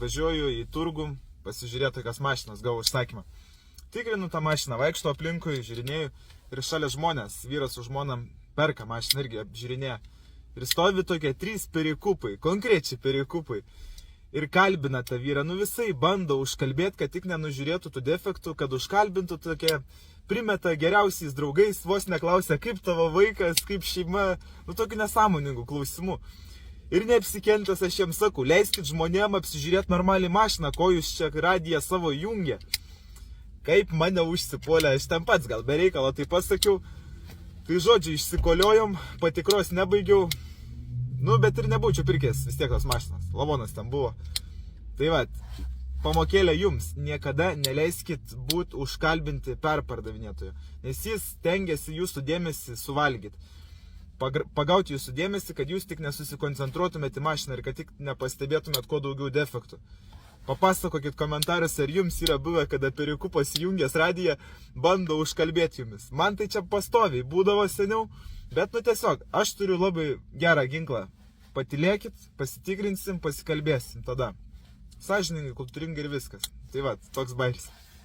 važiuoju į turgų, pasižiūrėti tokias mašinas, gavau užsakymą. Tikrinu tą mašiną, vaikšto aplinkui, žiūrinėju ir šalia žmonės, vyras su žmonam perka mašiną irgi apžiūrinėja. Ir stovi tokie 3 perikupai, konkrečiai perikupai. Ir kalbina tą vyrą, visai bando užkalbėti, kad tik nenužiūrėtų tų defektų, kad užkalbintų tokie, primeta geriausiais draugais, vos neklausia, kaip tavo vaikas, kaip šeima, tokių nesąmoningų klausimų. Ir neapsikentęs aš jiems sakau, leiskit žmonėm apsižiūrėti normaliai mašiną, ko jūs čia radiją savo jungia. Kaip mane užsipuolė, aš ten pats gal be reikalo tai pasakiau. Tai žodžiu, išsikoliojom, patikros nebaigiau. Bet ir nebūčiau pirkęs vis tiek tos mašinas, lavonas ten buvo. Tai va, pamokėlė jums, niekada neleiskit būti užkalbinti perpardavinėtojų, nes jis tengiasi jūsų dėmesį suvalgyti. Pagauti jūsų dėmesį, kad jūs tik nesusikoncentruotumėte į mašiną ir kad tik nepastebėtumėt kuo daugiau defektų. Papasakokit komentaruose, ar jums yra buvę, kada perikupas įjungęs radiją bando užkalbėti jumis. Man tai čia pastoviai būdavo seniau, bet tiesiog, aš turiu labai gerą ginklą. Patylėkit, pasitikrinsim, pasikalbėsim tada. Sąžiningai, kultūringai ir viskas. Tai va, toks bairis.